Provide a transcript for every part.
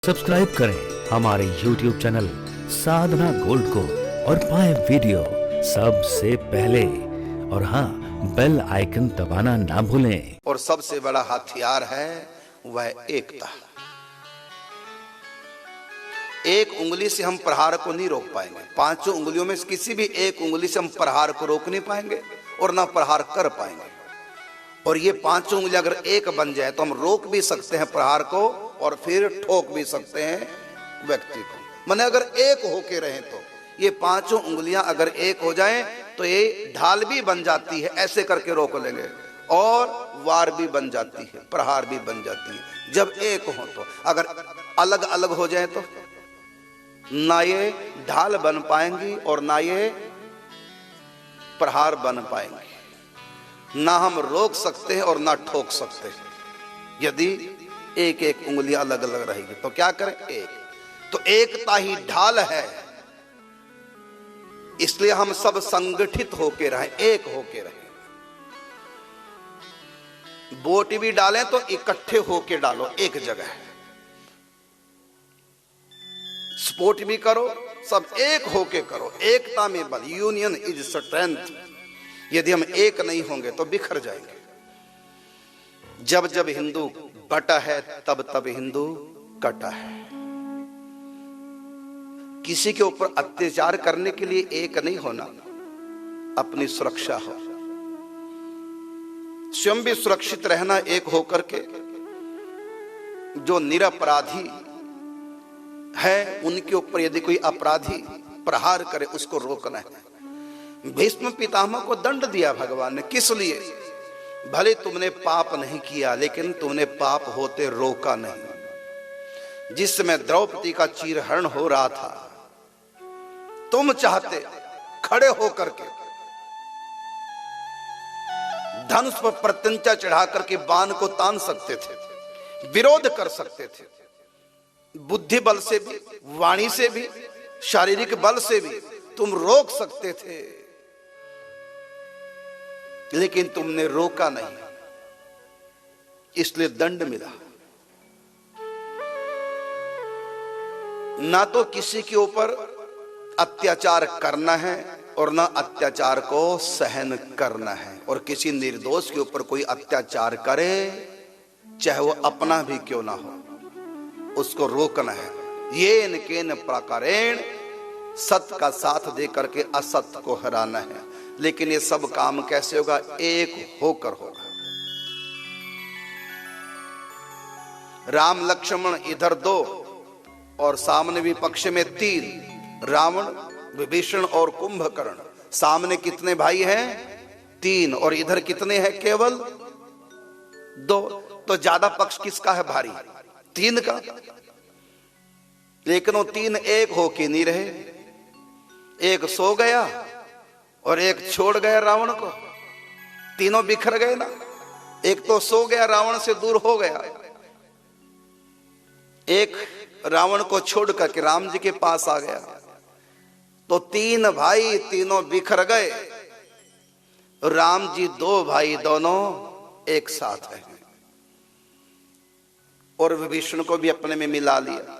Subscribe करें हमारे YouTube channel साधना gold को और पाएं वीडियो सबसे पहले। और हाँ, बेल आइकन दबाना ना भूलें। और सबसे बड़ा हथियार है वह एकता। एक उंगली से हम प्रहार को नहीं रोक पाएंगे। पांचों उंगलियों में से किसी भी एक उंगली से हम प्रहार को रोक नहीं पाएंगे और ना प्रहार कर पाएंगे। और ये पांचों उंगली अगर एक बन जाए तो हम रोक भी सकते हैं प्रहार को और फिर ठोक भी सकते हैं व्यक्ति को। माने अगर एक होके रहे तो ये पांचों उंगलियां अगर एक हो जाएं तो ये ढाल भी बन जाती है, ऐसे करके रोक लेंगे, और वार भी बन जाती है, प्रहार भी बन जाती है जब एक हो। तो अगर अलग अलग हो जाए तो ना ये ढाल बन पाएंगी और ना ये प्रहार बन पाएंगे, ना हम रोक सकते हैं और ना ठोक सकते हैं। यदि एक एक उंगलियां अलग अलग रहेगी तो क्या करें? एक तो एकता ही ढाल है। इसलिए हम सब संगठित होके रहें, एक होके रहें। वोट भी डालें तो इकट्ठे होके डालो, एक जगह। स्पोर्ट भी करो, सब एक होके करो। एकता में बल, यूनियन इज स्ट्रेंथ। यदि हम एक नहीं होंगे तो बिखर जाएंगे। जब जब हिंदू बटा है तब तब हिंदू कटा है। किसी के ऊपर अत्याचार करने के लिए एक नहीं होना, अपनी सुरक्षा हो, स्वयं भी सुरक्षित रहना एक होकर के। जो निरपराधी है उनके ऊपर यदि कोई अपराधी प्रहार करे उसको रोकना है। भीष्म पितामह को दंड दिया भगवान ने, किस लिए? भले तुमने पाप नहीं किया लेकिन तुमने पाप होते रोका नहीं। जिस समय द्रौपदी का चीरहरण हो रहा था, तुम चाहते खड़े होकर के धनुष पर प्रत्यंचा चढ़ा करके बाण को तान सकते थे, विरोध कर सकते थे। बुद्धि बल से भी, वाणी से भी, शारीरिक बल से भी तुम रोक सकते थे, लेकिन तुमने रोका नहीं, इसलिए दंड मिला। ना तो किसी के ऊपर अत्याचार करना है और ना अत्याचार को सहन करना है। और किसी निर्दोष के ऊपर कोई अत्याचार करे, चाहे वो अपना भी क्यों ना हो, उसको रोकना है। ये इनके प्रकारेण सत्य का साथ दे करके असत्य को हराना है। लेकिन ये सब काम कैसे होगा? एक होकर होगा। राम लक्ष्मण इधर 2 और सामने विपक्ष में 3, रावण, विभीषण और कुंभकर्ण। सामने कितने भाई हैं? 3, और इधर कितने हैं? केवल 2। तो ज्यादा पक्ष किसका है भारी? 3 का। लेकिन वो 3 एक होके नहीं रहे। एक सो गया और एक छोड़ गया रावण को। तीनों बिखर गए ना। एक तो सो गया, रावण से दूर हो गया। एक रावण को छोड़ करके राम जी के पास आ गया। तो 3 भाई तीनों बिखर गए। राम जी 2 भाई दोनों एक साथ रहे। और विभीषण को भी अपने में मिला लिया।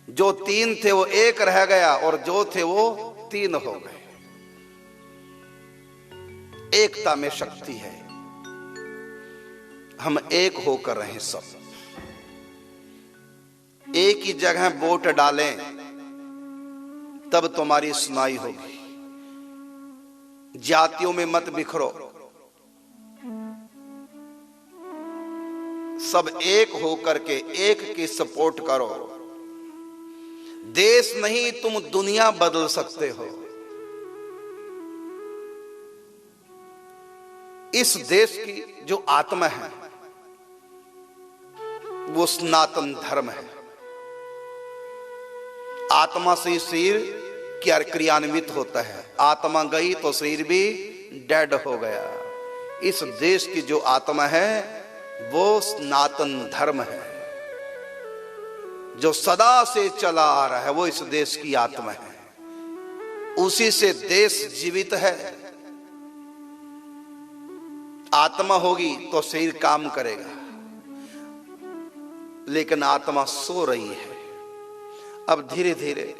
जो 3 थे वो एक रह गया और जो थे वो 3 हो गए। एकता में शक्ति है। हम एक होकर रहें, सब एक ही जगह वोट डालें, तब तुम्हारी सुनाई होगी। जातियों में मत बिखरो, सब एक होकर के एक की सपोर्ट करो। देश नहीं, तुम दुनिया बदल सकते हो। इस देश की जो आत्मा है वो सनातन धर्म है। आत्मा से शरीर क्रियान्वित होता है। आत्मा गई तो शरीर भी डेड हो गया। इस देश की जो आत्मा है वो सनातन धर्म है, जो सदा से चला आ रहा है। वो इस देश की आत्मा है, उसी से देश जीवित है। आत्मा होगी तो शरीर काम करेगा। लेकिन आत्मा सो रही है। अब धीरे धीरे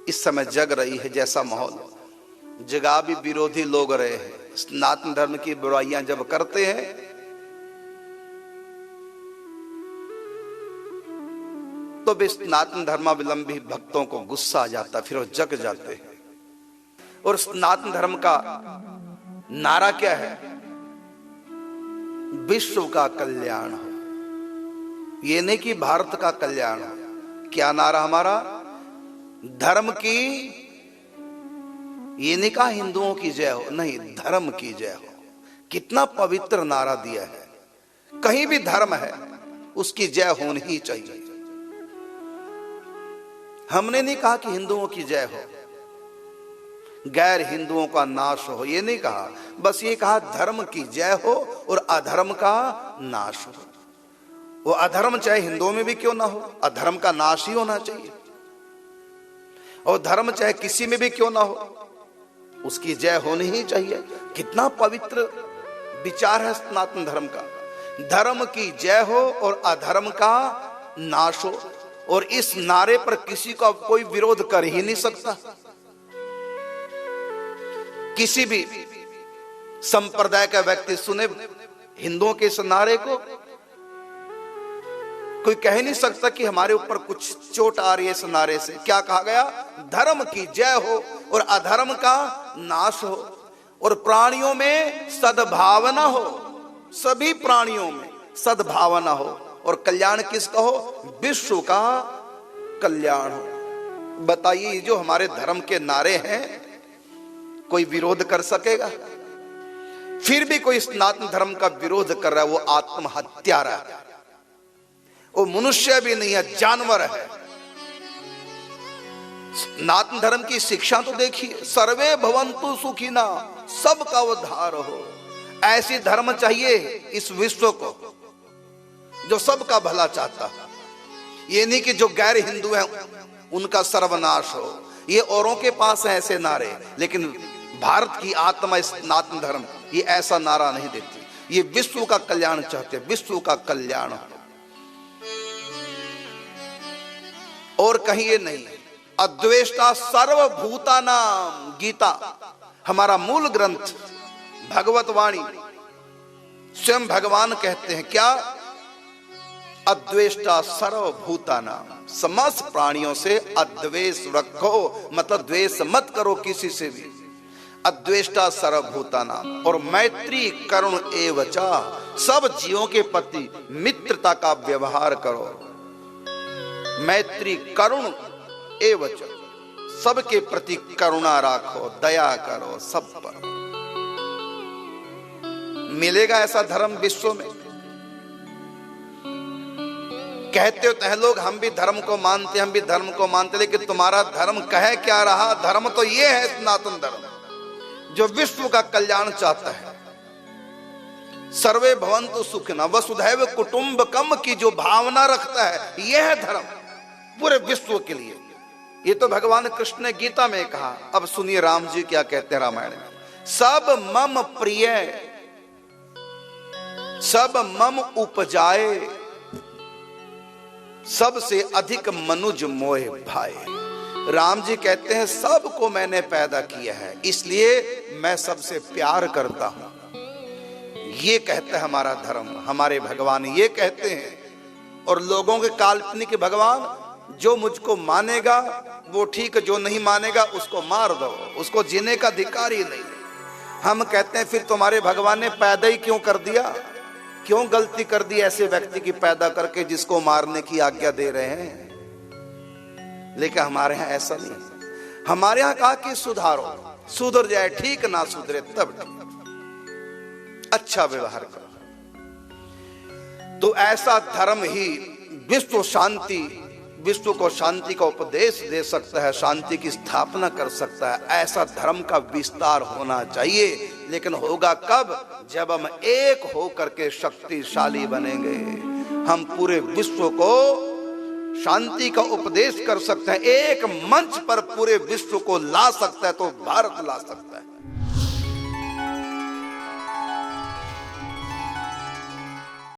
इस समय जग रही है। जैसा माहौल, जगा भी विरोधी लोग रहे हैं। सनातन धर्म की बुराइयां जब करते हैं तो भी सनातन धर्मावलंबी भक्तों को गुस्सा आ जाता, फिर वो जग जाते हैं। और सनातन धर्म का नारा क्या है? विश्व का कल्याण हो। ये नहीं कि भारत का कल्याण हो। क्या नारा हमारा? धर्म की, ये नहीं कहा हिंदुओं की जय हो, नहीं, धर्म की जय हो। कितना पवित्र नारा दिया है। कहीं भी धर्म है उसकी जय होनी ही चाहिए। हमने नहीं कहा कि हिंदुओं की जय हो, गैर हिंदुओं का नाश हो, ये नहीं कहा। बस ये कहा धर्म की जय हो और अधर्म का नाश हो। वो अधर्म चाहे हिंदुओं में भी क्यों ना हो, अधर्म का नाश ही होना चाहिए। और धर्म चाहे किसी में भी क्यों ना हो, उसकी जय होनी ही चाहिए। कितना पवित्र विचार है सनातन धर्म का। धर्म की जय हो और अधर्म का नाश हो। और इस नारे पर किसी का कोई विरोध कर ही नहीं सकता। किसी भी संप्रदाय का व्यक्ति सुने हिंदुओं के इस नारे को, कोई कह नहीं सकता कि हमारे ऊपर कुछ चोट आ रही है इस नारे से। क्या कहा गया? धर्म की जय हो और अधर्म का नाश हो। और प्राणियों में सद्भावना हो, सभी प्राणियों में सद्भावना हो। और कल्याण किसका हो? विश्व का कल्याण हो। बताइए, जो हमारे धर्म के नारे हैं कोई विरोध कर सकेगा? फिर भी कोई सनातन धर्म का विरोध कर रहा है, वो आत्महत्यारा है। वो मनुष्य भी नहीं है, जानवर है। सनातन धर्म की शिक्षा तो देखिए, सर्वे भवन्तु सुखिना, सबका उद्धार हो। ऐसी धर्म चाहिए इस विश्व को जो सबका भला चाहता है। ये नहीं कि जो गैर हिंदू हैं उनका सर्वनाश हो। ये औरों के पास है ऐसे नारे, लेकिन भारत की आत्मा सनातन धर्म ये ऐसा नारा नहीं देती। ये विश्व का कल्याण चाहते हैं, विश्व का कल्याण हो। और कहीं ये नहीं, अद्वेष्टा सर्वभूतानाम। गीता हमारा मूल ग्रंथ, भगवत वाणी, स्वयं भगवान कहते हैं क्या? अद्वेष्टा सर्वभूतानाम। समस्त प्राणियों से अद्वेष रखो, मतलब द्वेष मत करो किसी से भी। अद्वेष्टा सर्वभूतानाम। और मैत्री करुण एवचा, सब जीवों के प्रति मित्रता का व्यवहार करो। मैत्री करुण एवच, सबके प्रति करुणा राखो, दया करो सब पर। मिलेगा ऐसा धर्म विश्व में? कहते होते हैं लोग हम भी धर्म को मानते, हम भी धर्म को मानते, लेकिन तुम्हारा धर्म कहे क्या रहा? धर्म तो ये है सनातन धर्म जो विश्व का कल्याण चाहता है। सर्वे भवन्तु सुखिनः वसुधैव कुटुम्बकम की जो भावना रखता है, यह है धर्म पूरे विश्व के लिए। ये तो भगवान कृष्ण ने गीता में कहा। अब सुनिए राम जी क्या कहते हैं रामायण में। सब मम प्रिय, सब मम उपजाए, सबसे अधिक मनुज मोह भाए। राम जी कहते हैं सबको मैंने पैदा किया है, इसलिए मैं सबसे प्यार करता हूं। ये कहता है हमारा धर्म, हमारे भगवान ये कहते हैं। और लोगों के काल्पनिक भगवान, जो मुझको मानेगा वो ठीक, जो नहीं मानेगा उसको मार दो, उसको जीने का अधिकार ही नहीं। हम कहते हैं फिर तुम्हारे भगवान ने पैदा ही क्यों कर दिया? क्यों गलती कर दी ऐसे व्यक्ति की पैदा करके जिसको मारने की आज्ञा दे रहे हैं? लेकिन हमारे यहाँ ऐसा नहीं। हमारे यहाँ कहा कि सुधारो, सुधर जाए ठीक, ना सुधरे तब अच्छा व्यवहार करो। तो ऐसा धर्म ही विश्व शांति, विश्व को शांति का उपदेश दे सकता है, शांति की स्थापना कर सकता है। ऐसा धर्म का विस्तार होना चाहिए। लेकिन होगा कब? जब हम एक होकर के शक्तिशाली बनेंगे। हम पूरे विश्व को शांति का उपदेश कर सकते हैं। एक मंच पर पूरे विश्व को ला सकता है तो भारत ला सकता है।